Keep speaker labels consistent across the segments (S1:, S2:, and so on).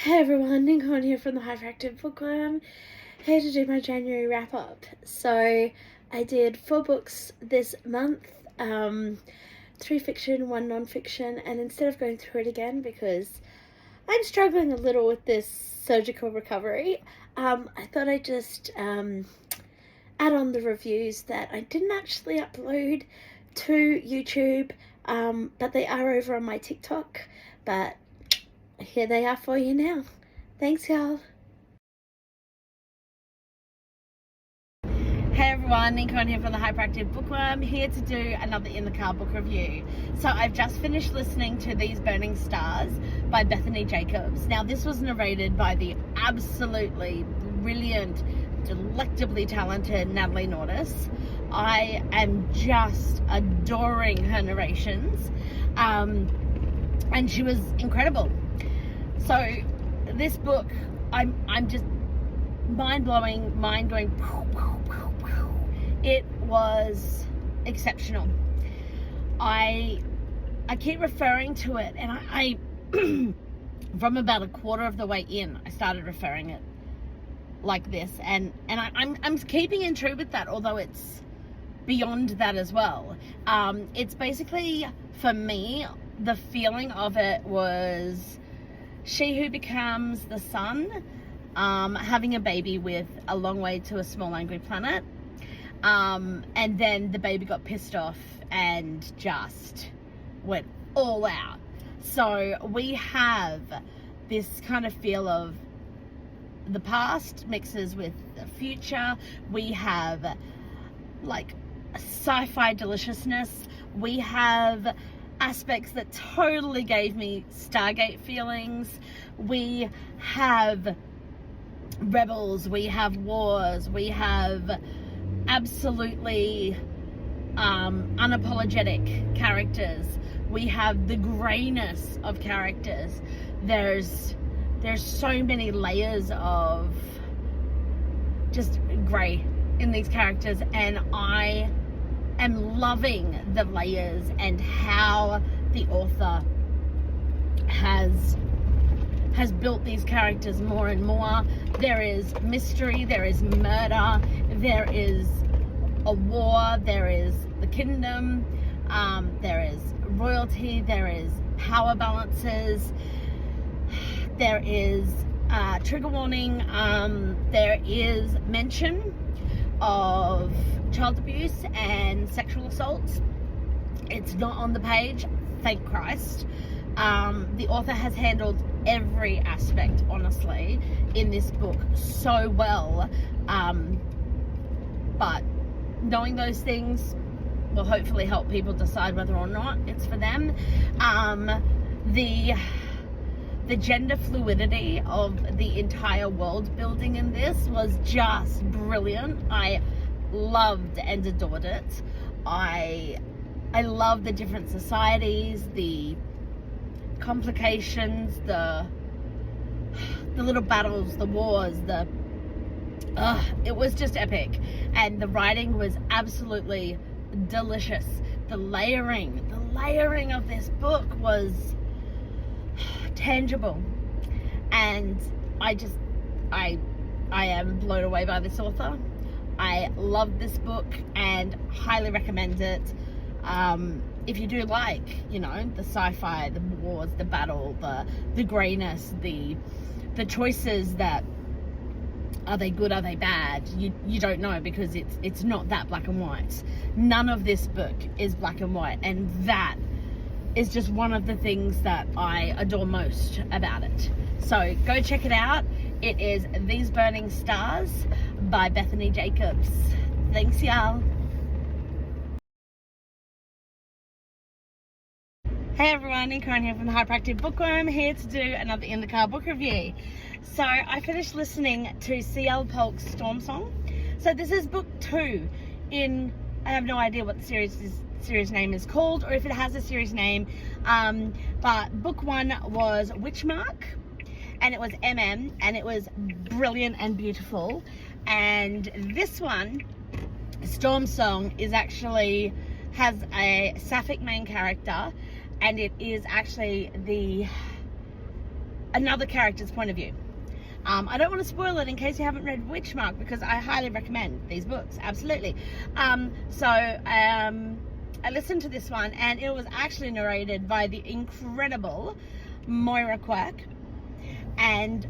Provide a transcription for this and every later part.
S1: Hey everyone, Neen here from the Hyperactive Bookworm, here to do my January wrap up. So I did 4 books this month, 3 fiction, 1 non-fiction, and instead of going through it again because I'm struggling a little with this surgical recovery, I thought I'd just add on the reviews that I didn't actually upload to YouTube, but they are over on my TikTok, but here they are for you now. Thanks, y'all.
S2: Hey everyone, Neen here from the Hyperactive Bookworm, here to do another In the Car book review. So I've just finished listening to These Burning Stars by Bethany Jacobs. Now this was narrated by the absolutely brilliant, delectably talented Natalie Nordis. I am just adoring her narrations, and she was incredible. So this book, I'm just mind-blowing, mind going. It was exceptional. I keep referring to it, and I from about a quarter of the way in, I started referring it like this, and I'm keeping in true with that, although it's beyond that as well. It's basically, for me, the feeling of it was she who becomes the sun, having a baby with a long way to a small angry planet, and then the baby got pissed off and just went all out. So we have this kind of feel of the past mixes with the future. We have like sci-fi deliciousness. We have aspects that totally gave me Stargate feelings. We have rebels, we have wars, we have absolutely unapologetic characters. We have the grayness of characters. There's so many layers of just grey in these characters, and I am loving the layers and how the author has built these characters more and more. There is mystery, there is murder, there is a war, there is the kingdom, there is royalty, there is power balances, there is trigger warning, there is mention of child abuse and sexual assault. It's not on the page, thank Christ. The author has handled every aspect, honestly, in this book so well, but knowing those things will hopefully help people decide whether or not it's for them. The gender fluidity of the entire world building in this was just brilliant. I loved and adored it. I love the different societies, the complications, the little battles, the wars, it was just epic, and the writing was absolutely delicious. The layering of this book was tangible, and I am blown away by this author. I love this book and highly recommend it. If you do like, the sci-fi, the wars, the battle, the grayness, the choices that, are they good, are they bad? You don't know, because it's not that black and white. None of this book is black and white, and that is just one of the things that I adore most about it. So go check it out. It is These Burning Stars by Bethany Jacobs. Thanks, y'all. Hey everyone, Neen here from the Hyperactive Bookworm, here to do another In the Car book review. So I finished listening to C.L Polk's Stormsong. So this is book 2 in, I have no idea what the series name is called, or if it has a series name, but book 1 was Witchmark, and it was MM, and it was brilliant and beautiful. And this one, Stormsong, has a sapphic main character, and it is actually another character's point of view. I don't want to spoil it in case you haven't read Witchmark, because I highly recommend these books, absolutely. I listened to this one, and it was actually narrated by the incredible Moira Quirk, and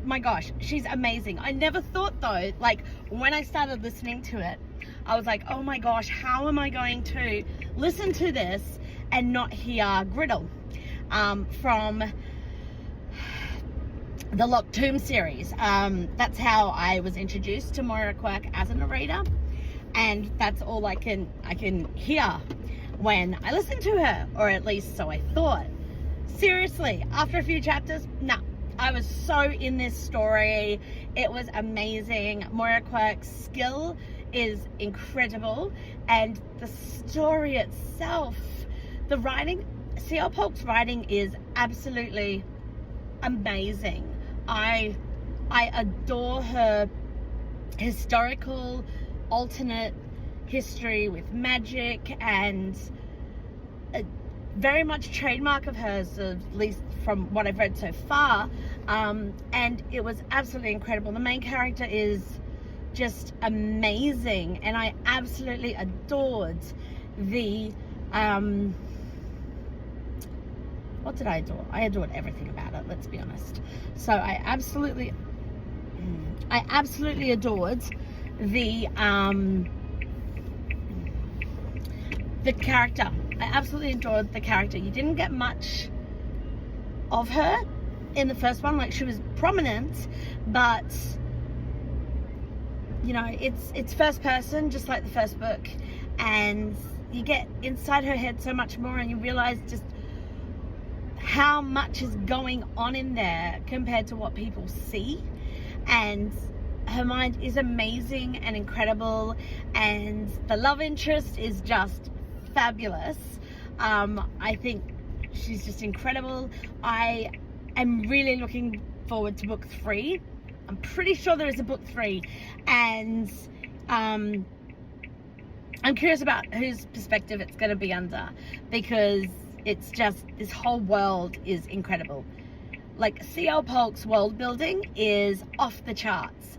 S2: my gosh, she's amazing. I never thought though, like when I started listening to it, I was like, oh my gosh, how am I going to listen to this and not hear Griddle from the Locked Tomb series. That's how I was introduced to Moira Quirk as a narrator, and that's all I can hear when I listen to her, or at least so I thought. Seriously, after a few chapters, nah, I was so in this story. It was amazing. Moira Quirk's skill is incredible, and the story itself, the writing, C.L Polk's writing is absolutely amazing. I adore her historical alternate history with magic, and very much trademark of hers, at least from what I've read so far, and it was absolutely incredible. The main character is just amazing, and I absolutely adored the what did I adore? I adored everything about it, let's be honest. So I absolutely adored the character. I absolutely adored the character. You didn't get much of her in the first one. Like, she was prominent, but you know, it's first person, just like the first book, and you get inside her head so much more, and you realize just how much is going on in there compared to what people see. And her mind is amazing and incredible, and the love interest is just fabulous. I think she's just incredible. I am really looking forward to book 3. I'm pretty sure there is a book 3, and I'm curious about whose perspective it's going to be under, because it's just, this whole world is incredible. Like, C.L Polk's world building is off the charts.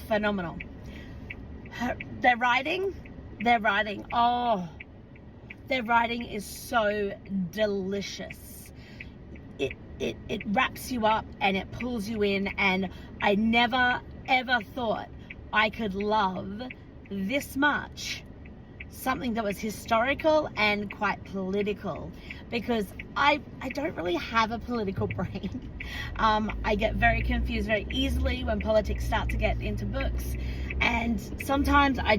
S2: Phenomenal. Their writing is so delicious. It wraps you up and it pulls you in, and I never ever thought I could love this much something that was historical and quite political, because I don't really have a political brain. I get very confused very easily when politics start to get into books, and sometimes I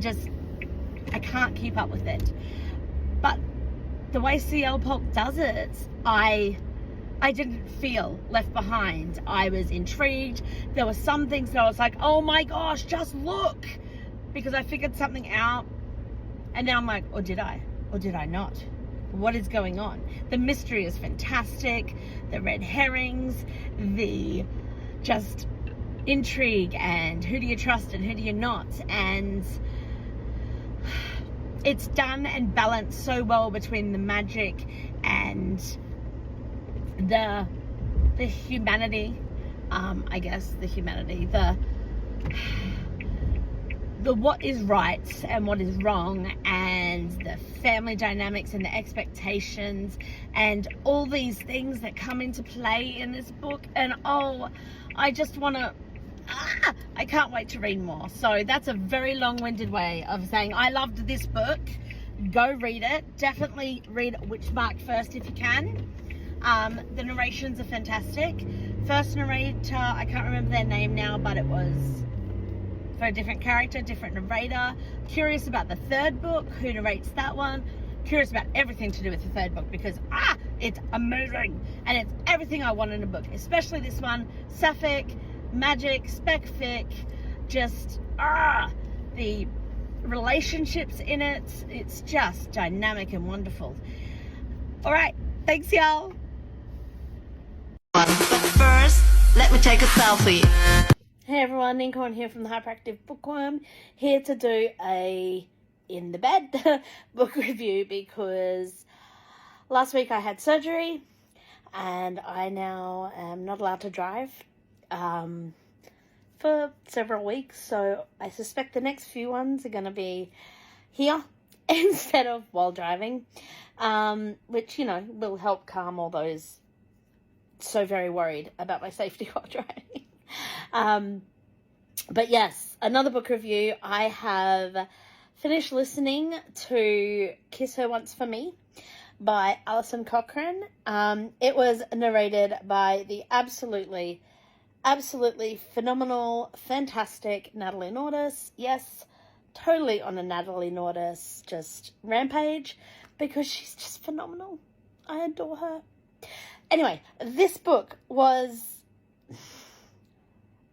S2: can't keep up with it. But the way C.L Polk does it, I didn't feel left behind. I was intrigued. There were some things that I was like, oh my gosh, just look, because I figured something out, and then I'm like, or did I not? What is going on? The mystery is fantastic. The red herrings, the just intrigue, and who do you trust and who do you not? And it's done and balanced so well between the magic and the humanity, I guess the humanity, the what is right and what is wrong, and the family dynamics and the expectations, and all these things that come into play in this book. And I just want to, I can't wait to read more. So that's a very long-winded way of saying I loved this book. Go read it. Definitely read Witchmark first if you can. The narrations are fantastic. First narrator, I can't remember their name now, but it was for a different character, different narrator. Curious about the third book, who narrates that one. Curious about everything to do with the third book, because it's amazing, and it's everything I want in a book, especially this one. Sapphic, magic, spec fic, just the relationships in it, it's just dynamic and wonderful. All right, thanks y'all.
S3: But first, let me take a selfie.
S1: Hey everyone, Neen here from the Hyperactive Bookworm, here to do a in the bed book review, because last week I had surgery and I now am not allowed to drive for several weeks, so I suspect the next few ones are going to be here instead of while driving, which, will help calm all those so very worried about my safety while driving. But yes, another book review. I have finished listening to Kiss Her Once for Me by Alison Cochrun. It was narrated by the absolutely phenomenal, fantastic Natalie Nordis. Yes, totally on a Natalie Nordis just rampage, because she's just phenomenal. I adore her. Anyway, this book was...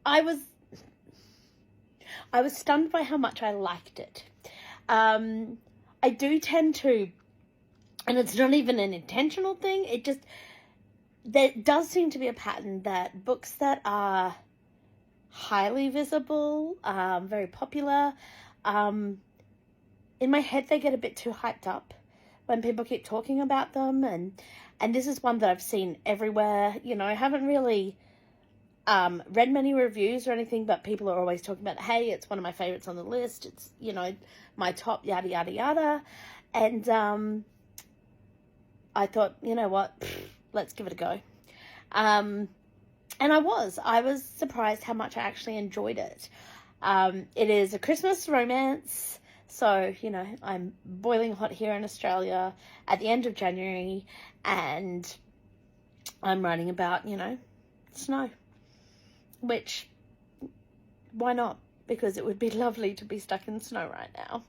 S1: I was stunned by how much I liked it. I do tend to, and it's not even an intentional thing, there does seem to be a pattern that books that are highly visible, very popular, in my head they get a bit too hyped up when people keep talking about them, and this is one that I've seen everywhere. I haven't really read many reviews or anything, but people are always talking about, hey, it's one of my favorites on the list, it's, my top, yada, yada, yada, and I thought, you know what, let's give it a go. And I was surprised how much I actually enjoyed it. It is a Christmas romance, so, I'm boiling hot here in Australia at the end of January, and I'm writing about, snow. Which, why not? Because it would be lovely to be stuck in snow right now.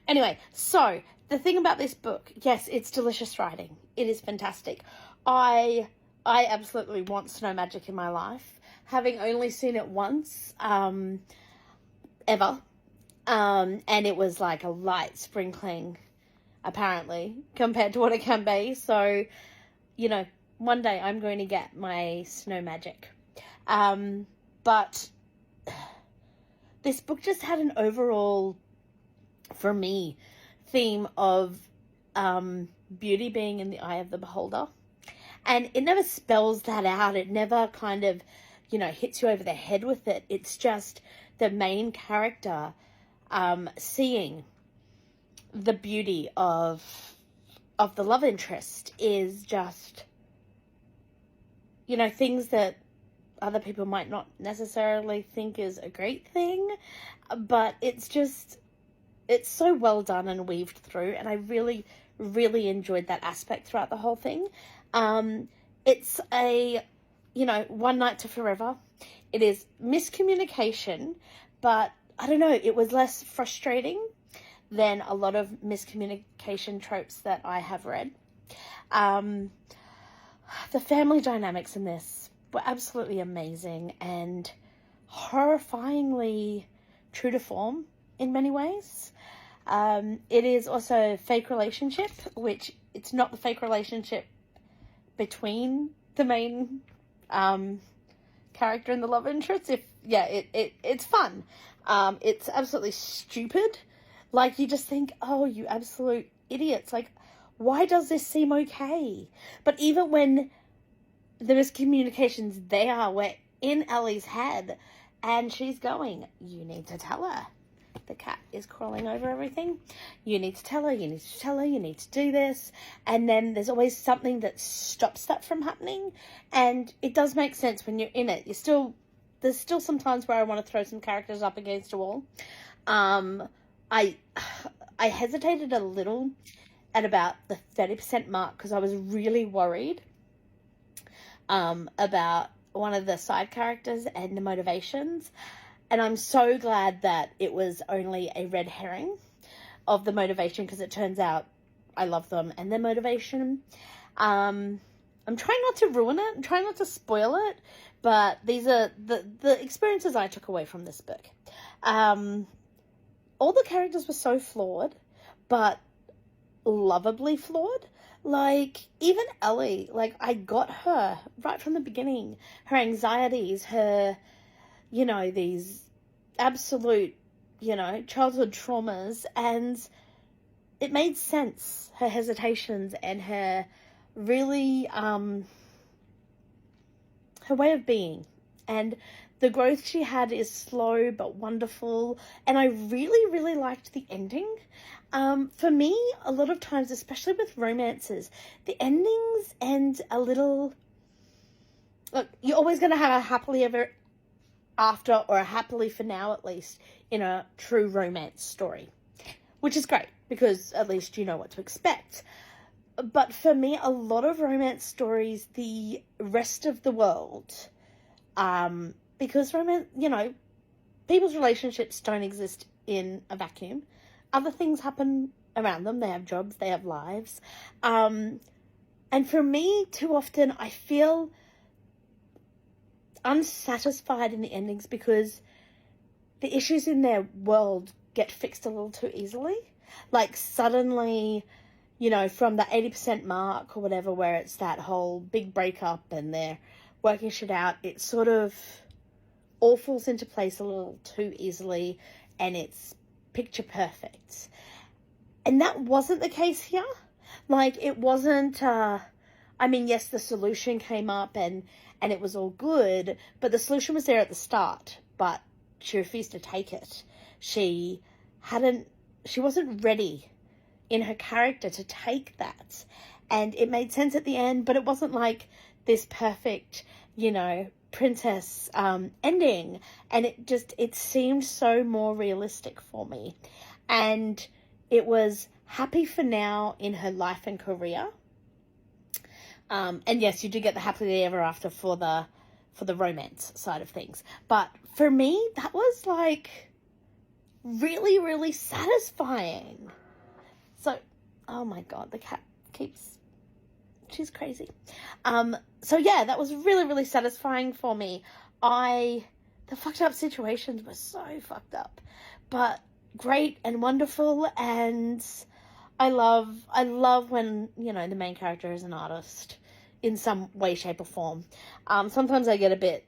S1: Anyway, so the thing about this book, yes, it's delicious writing. It is fantastic. I absolutely want snow magic in my life. Having only seen it once, ever, and it was like a light sprinkling, apparently, compared to what it can be. So, one day I'm going to get my snow magic. But this book just had an overall, for me, theme of beauty being in the eye of the beholder. And it never spells that out. It never kind of, hits you over the head with it. It's just the main character seeing the beauty of the love interest is just, things that other people might not necessarily think is a great thing, but it's so well done and weaved through, and I really, really enjoyed that aspect throughout the whole thing. It's a, one night to forever. It is miscommunication, but I don't know, it was less frustrating than a lot of miscommunication tropes that I have read. The family dynamics in this were absolutely amazing and horrifyingly true to form in many ways. It is also a fake relationship, which it's not the fake relationship between the main character and the love interest. It's fun. It's absolutely stupid. Like, you just think, oh, you absolute idiots. Like, why does this seem okay? But even when the miscommunications there were in Ellie's head, and she's going, you need to tell her. The cat is crawling over everything. You need to tell her, you need to tell her, you need to do this. And then there's always something that stops that from happening. And it does make sense when you're in it. There's still some times where I want to throw some characters up against a wall. I hesitated a little at about the 30% mark because I was really worried about one of the side characters and the motivations, and I'm so glad that it was only a red herring of the motivation, because it turns out I love them and their motivation. I'm trying not to ruin it, I'm trying not to spoil it, but these are the experiences I took away from this book. All the characters were so flawed, but lovably flawed. Like, even Ellie, like, I got her right from the beginning. Her anxieties, her, these absolute, childhood traumas, and it made sense. Her hesitations and her really her way of being. And the growth she had is slow but wonderful. And I really, really liked the ending. For me, a lot of times, especially with romances, the endings end a little... Look, you're always going to have a happily ever after, or a happily for now at least, in a true romance story. Which is great, because at least you know what to expect. But for me, a lot of romance stories, the rest of the world... because romance, people's relationships don't exist in a vacuum. Other things happen around them. They have jobs, they have lives. And for me, too often, I feel unsatisfied in the endings because the issues in their world get fixed a little too easily. Like, suddenly, from the 80% mark or whatever, where it's that whole big breakup and they're working shit out, it sort of all falls into place a little too easily, and it's picture perfect. And that wasn't the case here. Like, it wasn't, yes, the solution came up and it was all good, but the solution was there at the start, but she refused to take it. She wasn't ready in her character to take that. And it made sense at the end, but it wasn't like this perfect, princess ending. And it seemed so more realistic for me. And it was happy for now in her life and career. And yes, you do get the happily ever after for the romance side of things. But for me, that was like really, really satisfying. So, oh my God, the cat she's crazy. So yeah, that was really, really satisfying for me. The fucked up situations were so fucked up, but great and wonderful. And I love when, the main character is an artist in some way, shape or form. Sometimes I get a bit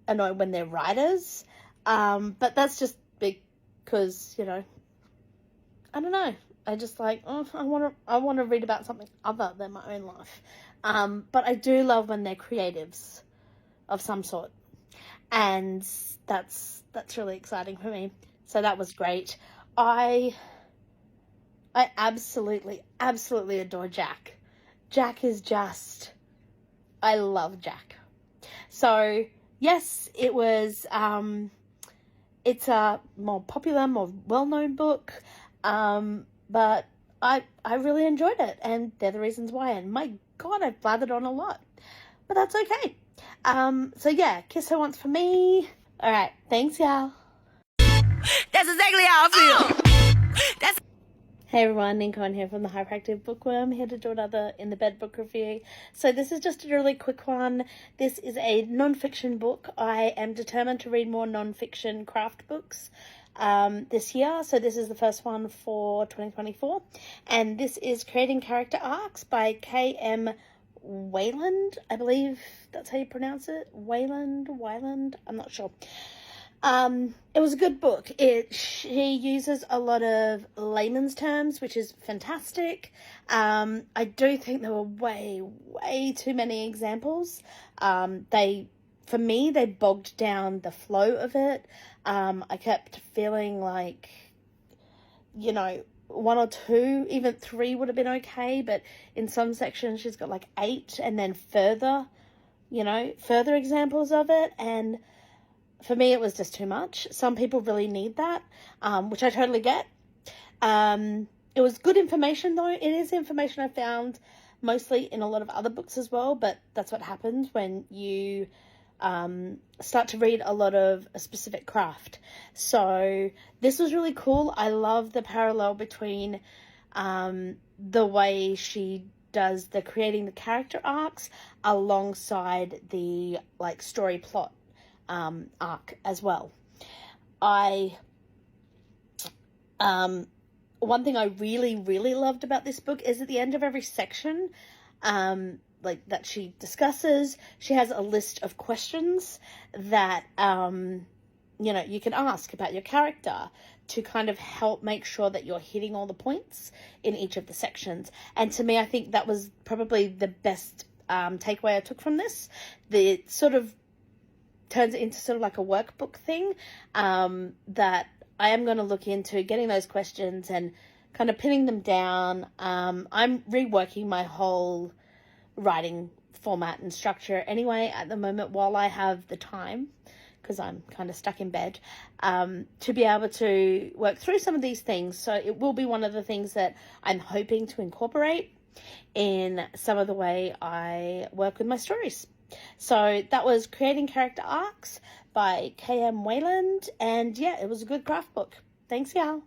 S1: annoyed when they're writers. But that's just because, I don't know. I just I want to read about something other than my own life. But I do love when they're creatives of some sort. And that's really exciting for me. So that was great. I absolutely, absolutely adore Jack. Jack is just... I love Jack. So, yes, it was... it's a more popular, more well-known book. But I really enjoyed it. And they're the reasons why. And my God, I've blathered on a lot. But that's okay. So, yeah, kiss her once for me. All right. Thanks, y'all.
S3: That's exactly how I feel.
S1: Hey everyone, Neen here from the Hyperactive Bookworm, here to do another In the Bed book review. So this is just a really quick one. This is a non-fiction book. I am determined to read more non-fiction craft books this year. So this is the first one for 2024. And this is Creating Character Arcs by K.M. Weiland. I believe that's how you pronounce it. Weiland. I'm not sure. It was a good book. She uses a lot of layman's terms, which is fantastic. I do think there were way too many examples. For me, they bogged down the flow of it. I kept feeling like, one or two, even three would have been okay, but in some sections she's got like 8 and then further examples of it, and for me, it was just too much. Some people really need that, which I totally get. It was good information, though. It is information I found mostly in a lot of other books as well, but that's what happens when you start to read a lot of a specific craft. So this was really cool. I love the parallel between the way she does the creating the character arcs alongside the story plot arc as well. One thing I really loved about this book is at the end of every section that she discusses, she has a list of questions that you can ask about your character to kind of help make sure that you're hitting all the points in each of the sections. And to me, I think that was probably the best takeaway I took from this. The sort of turns it into sort of like a workbook thing that I am going to look into getting those questions and kind of pinning them down. I'm reworking my whole writing format and structure anyway at the moment while I have the time, because I'm kind of stuck in bed, to be able to work through some of these things. So it will be one of the things that I'm hoping to incorporate in some of the way I work with my stories. So that was Creating Character Arcs by K.M. Weiland, and yeah, it was a good craft book. Thanks, y'all.